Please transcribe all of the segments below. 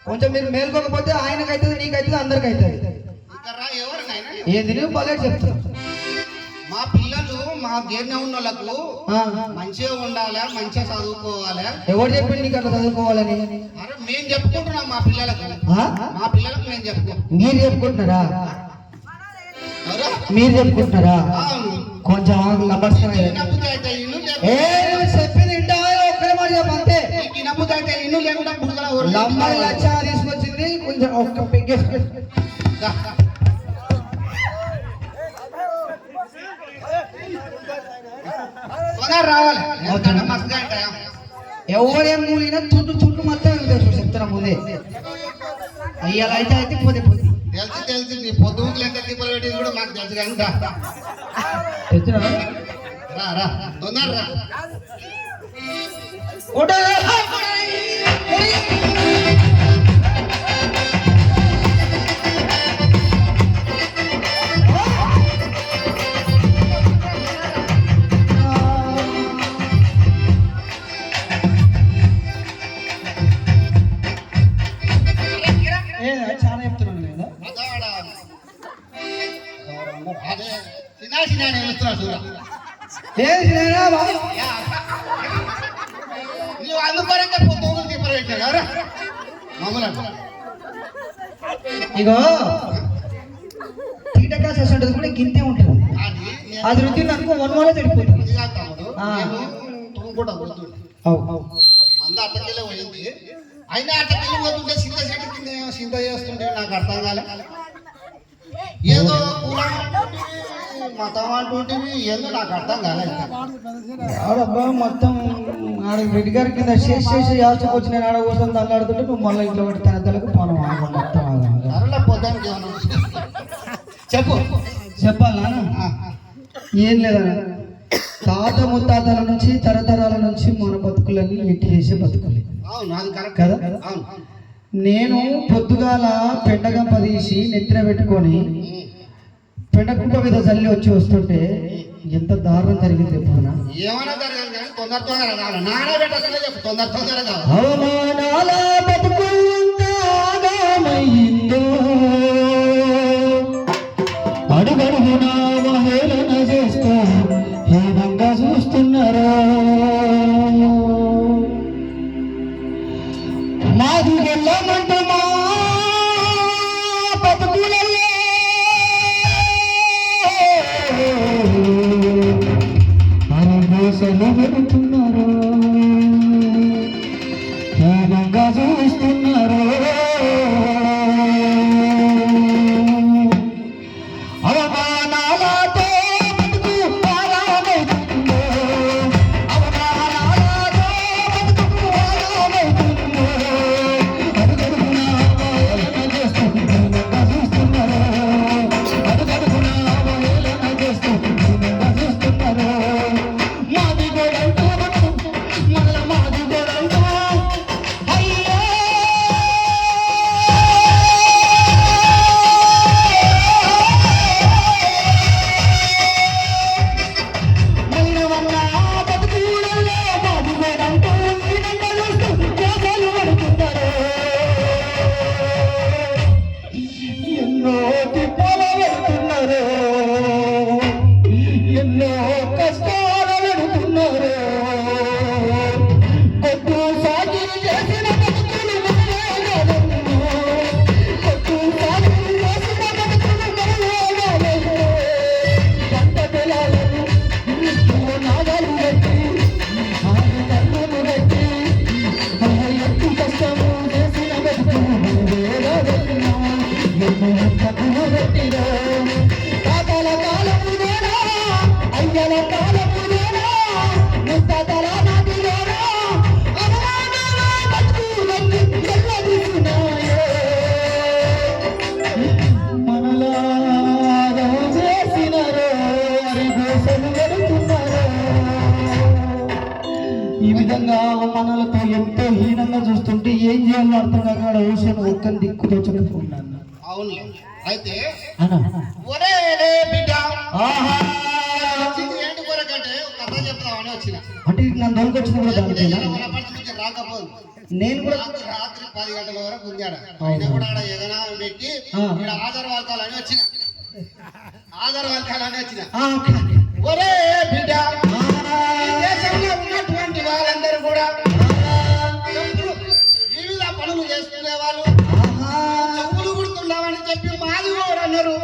కొంచెం మీరు మేల్కోకపోతే ఆయనకైతుంది, నీకైతుంది, అందరికి అవుతుంది. ఏది నువ్వు బాగా చెప్తా. మా పిల్లలు మా గేర్న ఉన్న వాళ్ళకు మంచిగా ఉండాలి, మంచిగా చదువుకోవాలి. ఎవరు చెప్పింది నీకు అట్లా చదువుకోవాలని? అరే మేము చెప్పుకుంటున్నాం మా పిల్లలకు మేము చెప్పుకుంటాం. మీరు చెప్పుకుంటున్నారా? మీరు చెప్పుకుంటున్నారా? కొంచెం చెప్పింది ఒక్కడే మాట చెప్పంతే. లమ్మడి లక్ష తీసుకొచ్చింది కొంచెం ఒక్క పెగ్గేసి రావాలి. ఎవరేం మూలినా చుట్టూ చుట్టూ మొత్తం చెప్తున్నా ముందే. అయ్యాల అయితే అయితే పోతే పోతే తెలుసు నీ పొద్దుకు ఎంత దీపాలు పెట్టేది కూడా మాకు తెలుసు కనుక రా రా తొందర రా. చాలా చెప్తున్నాను కదా. అదే చిన్న చిన్న వస్తున్నా చూడ నువ్వు అందుకోరంటే పొద్దుకు దీపాలు పెట్టావు కదా మామూలు. ఇగో తీటకా సెస్ ఉంటుంది కూడా గింతే ఉంటుంది. అది రుచి నాకు వన్ వల్ల చెడిపోతుంది. మంద అట్టకెళ్ళి పోయింది. అయినా అట్టకెళ్ళి పోతుంటే సింత చెట్టు కింద సింత చేస్తుంటే నాకు అర్థం కాలే. ఏదో కులం మతం అంటుంటివి ఏదో నాకు అర్థం కాలేదు. ఆడబ్బా మొత్తం ఆడ రెడ్డి గారి కింద చేసి యాచకు వచ్చి నేను ఆడ కోసం తల్లాడుతుంటే నువ్వు మళ్ళీ ఇంట్లో పెట్టి తనతలకు మనం మొత్తం అరలో పొద్దానికి చెప్పు చెప్పాలా? ఏం లేదన్నా, తాత ముత్తాతల నుంచి తరతరాల నుంచి మన బతుకులన్నీ ఎట్టి చేసే బతుకులే కదా. నేను పొద్దుగాల పెండగంప తీసి నెత్తిన పెట్టుకొని పెండకుంప మీద చల్లి వచ్చి వస్తుంటే ఎంత దారుణం జరిగింది ఎప్పుడునా. అవమానాల బతుకు అడుగడుగునా మహేళన చేస్తూ హీనంగా చూస్తున్నారా. మాది వెళ్ళమంటూ మా బతుకులలో అరమోసలు పెడుతున్నారు, హీనంగా చూస్తున్నారు. చూస్తుంటే ఏం చేయాలో అర్థం కాక ఆడ ఓషన్ ఒక్కని దిక్కు తోచకపోతున్నాను. అవును. అయితే అన్నా ఒరే రే బిడ్డ ఆహా వచ్చింది ఏంటి కొరకంటే ఒక కథ చెప్తామని వచ్చిన. అంటే ఇది నన్ను దొరికొచ్చింది కూడా దానిపైన వనపర్తి రాకపోదు. నేను కూడా రాత్రి 10 గంటల వరకు ఉందాడ. అయినా కూడా ఆడ ఏదైనా పెట్టి ఇక్కడ ఆధార్ వాల్కాలని వచ్చిన. ఆధార్ వాల్కాలని వచ్చిన. ఒరే బిడ్డ ఈ దేశంలో ఉన్నటువంటి వాళ్ళందరూ కూడా చెప్పులు వివిధ పనులు చేసుకునే వాళ్ళు చెప్పులు కుడుతున్నామని చెప్పి మాది కూడా అన్నారు.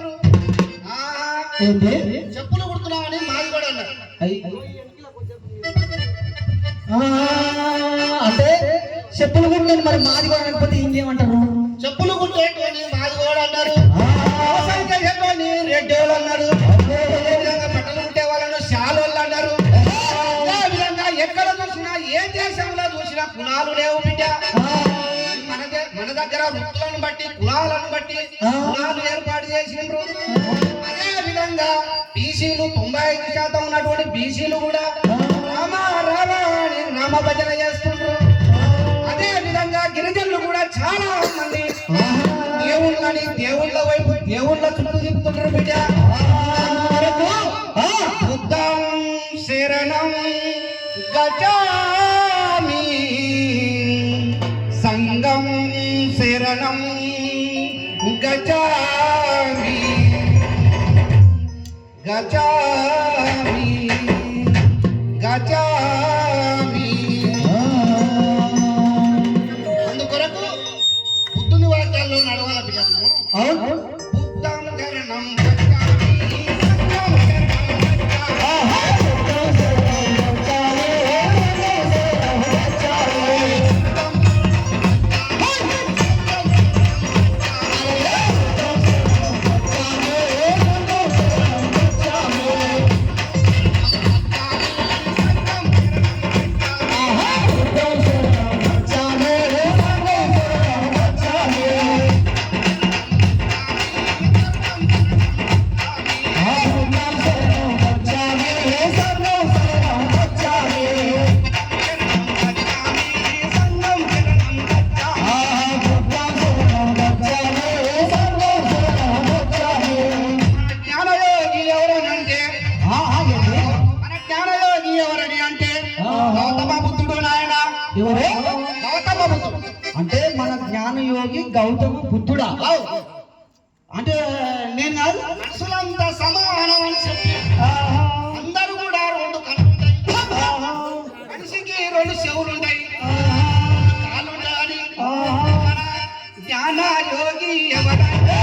చెప్పులు కుడుతున్నామని మాది కూడా అన్నారు. అంటే చెప్పులు కుట్టలేదు మరి మాది కూడా అనకపోతే ఇంకేమంటారు? చెప్పులు కుట్టేటోని మాది కూడా అన్నారు. రెడ్డి వాళ్ళు అన్నారు. బట్టలు కుట్టే వాళ్ళను శాలు వాళ్ళు అన్నారు. అదే విధంగా ఎక్కడ చూసినా ఏ దేశంలో చూసినా కులాలు లేవు బిడ్డ. మన దగ్గర వృత్తులను బట్టి కులాలను బట్టి కులాలు ఏర్పాటు చేసిండ్రు. అదే విధంగా బీసీలు 95% ఉన్నటువంటి బీసీలు కూడా రామ రామ అని రామ భజన చేస్తుండ్రు. అదే విధంగా గిరిజనులు కూడా చాలా మంది దేవుళ్ళని దేవుళ్ళ వైపు దేవుళ్ళ చుట్టూ తిప్పుతుంటారు బిడ్డ. బుద్ధం శరణం గజామి సంగం శరణం గజామి గజామి గజామి. అందుకొరకు బుద్ధుని వాక్యాల్లో నడవాల బిడ్డ. బుద్ధం శరణం అంటే మన జ్ఞానయోగి గౌతమ బుద్ధుడా? అంటే నేను కాదు, మనుషులంతా సమానం అని చెప్పి అందరూ కూడా 2 కళ్ళు మనిషికి 2 చెవులు ఉంటాయి, కాళ్ళు ఉంటాయి. మన జ్ఞానయోగి ఎవరంటే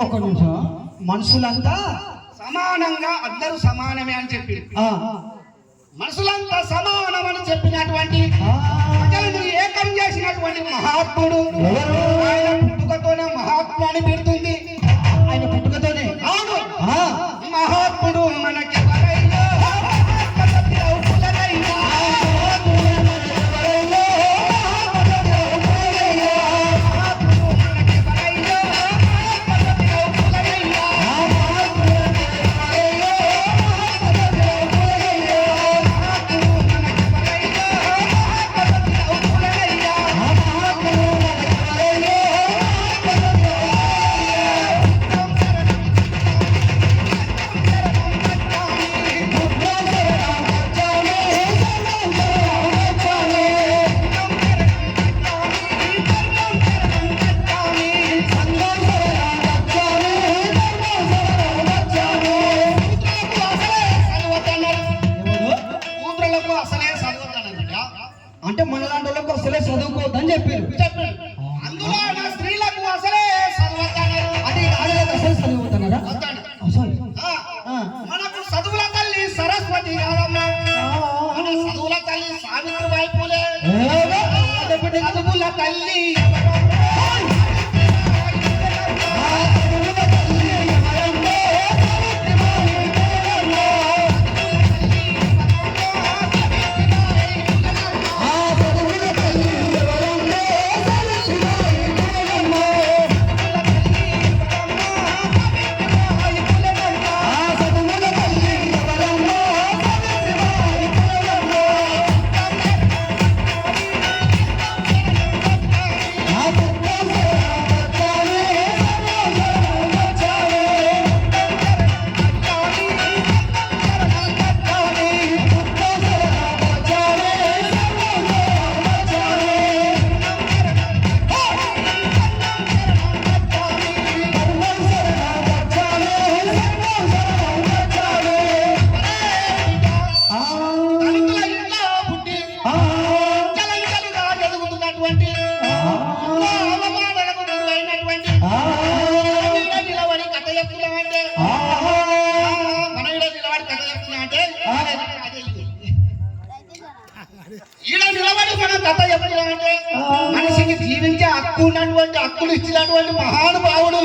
ఒక నిమిషం, మనుషులంతా సమానంగా అందరూ సమానమే అని చెప్పి మనుషులంతా సమానం అని చెప్పినటువంటి ప్రజలను ఏకం చేసినటువంటి మహాత్ముడు ఆయన పుట్టుకతోనే మహాత్ముడు అని పెడుతుంది. ఆయన పుట్టుకతోనే అవును మహాత్ముడు మనకెవరైనా చదువుల తల్లి దళితుల ఇంట్లో పుట్టి చలంచలుగా ఎదుగుతున్నటువంటి అవమానాలకు గురైనటువంటి నిలబడి కథ చెప్తున్నామంటే మన నిలబడి కథ చెప్తున్నామంటే ఈడ నిలబడి మనం కథ చెప్తున్నామంటే మనిషికి జీవించే హక్కు ఉన్నటువంటి హక్కులు ఇచ్చినటువంటి మహానుభావుడు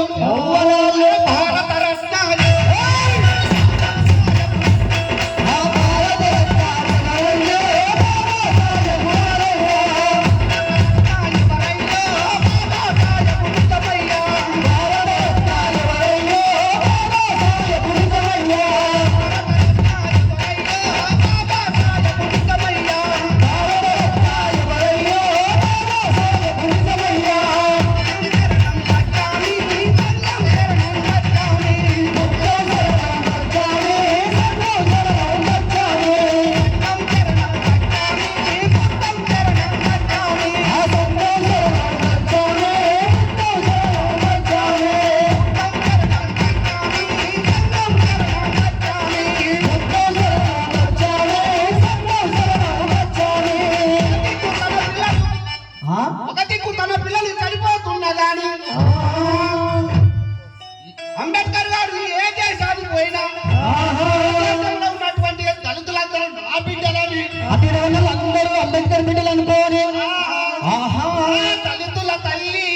భారత రత్నాలు ఒక దిక్కు తన పిల్లలు చనిపోతున్నా గాని అంబేద్కర్ గారు ఏ దేశానికి పోయినా దేశంలో ఉన్నటువంటి దళితులందరూ నా బిడ్డలని అందరూ అంబేద్కర్ బిడ్డలు అనుకోని దళితుల తల్లి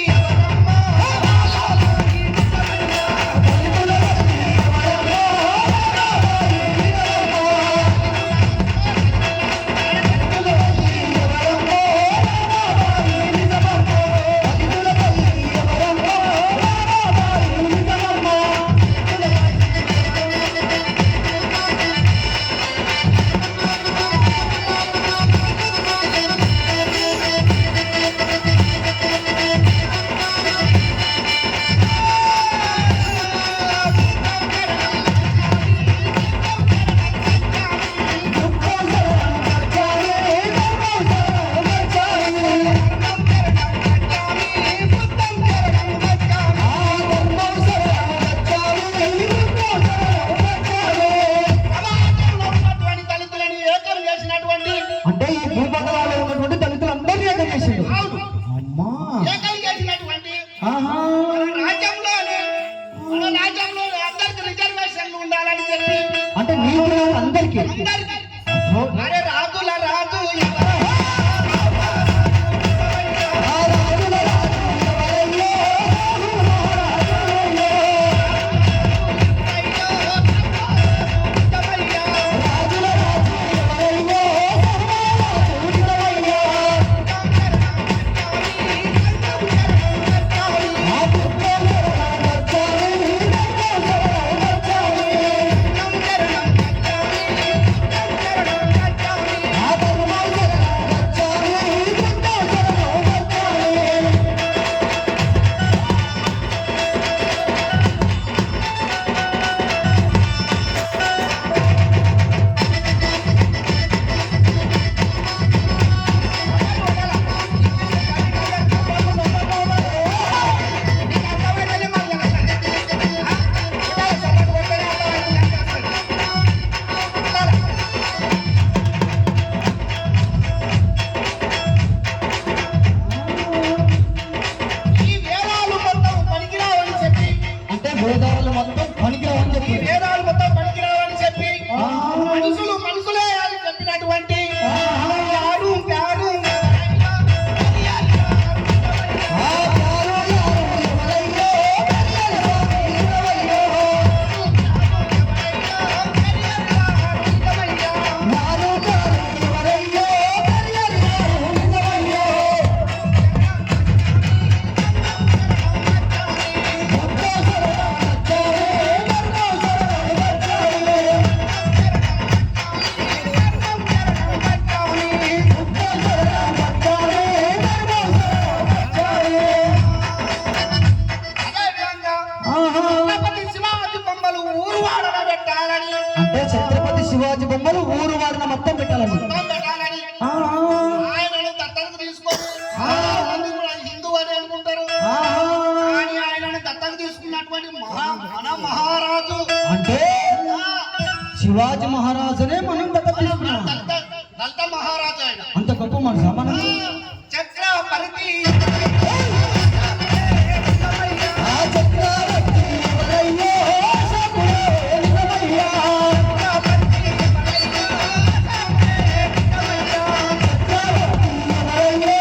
అంటే ఈ భూపటంలో ఉన్నటువంటి దళితులందరినీ ఏకం చేసిండు. అమ్మా ఏకం చేసినటువంటి ఆహా మన రాజ్యంలో అందరికి రిజర్వేషన్లు ఉండాలని చెప్పి అంటే నీకు అందరికీ అరే రాజుల రాజు ఛత్రపతి శివాజీ బొమ్మలు ఊరు వారిన మొత్తం పెట్టాలని మొత్తం పెట్టాలని ఆ, ఆయనను దత్తత తీసుకొని మంది కూడా హిందూ అని అనుకుంటారు ఆ, కానీ ఆయనను దత్తత తీసుకున్నటువంటి మన మహారాజు అంటే శివాజీ మహారాజునే మనం దత్తత తీసుకున్నాం. దళిత మహారాజు ఆయన అంత గొప్ప మనసా మనం చక్రవర్తి ఆ చక్రవర్తి ఎవరయ్యో సకులే నిజమయ్యా. చక్రవర్తి ఎవరయ్యో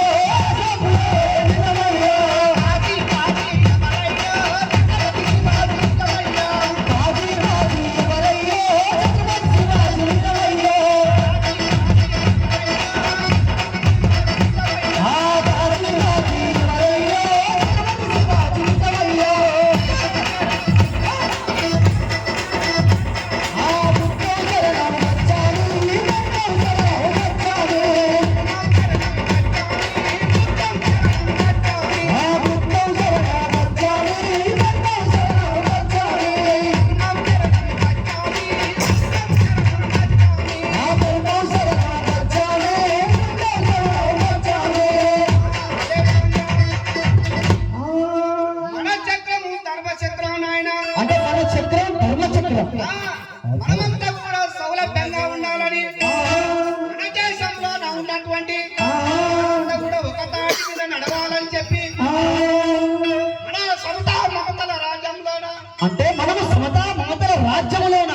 సకులే నిజమయ్యా. రాజీ ఎవరయ్యో ఛత్రపతి శివాజీ నిజమయ్యా. ఆ రాజీ ఎవరయ్యో ఛత్రపతి శివాజీ నిజమయ్యా. ఆ బుద్ధం శరణం వచ్చాను, ఈ బుద్ధం శరణం వచ్చాను. ఆ బుద్ధం శరణం వచ్చాను, ఈ బుద్ధం శరణం వచ్చాను. ఆ బుద్ధం శరణం వచ్చాను, బుద్ధం శరణం వచ్చాను. మన చక్రము ధర్మచక్రం నాయన అంటే మన చక్రం ధర్మచక్రం. మనమంతా కూడా సౌలభ్యంగా ఉండాలని ఆ, మన దేశంలో ఉన్నటువంటి ఆ, అంతా కూడా ఒక తాటి మీద నడవాలని చెప్పి ఆ. మన సొంత మమతల రాజ్యంలోన అంటే మనము సమతా మమతల రాజ్యములోన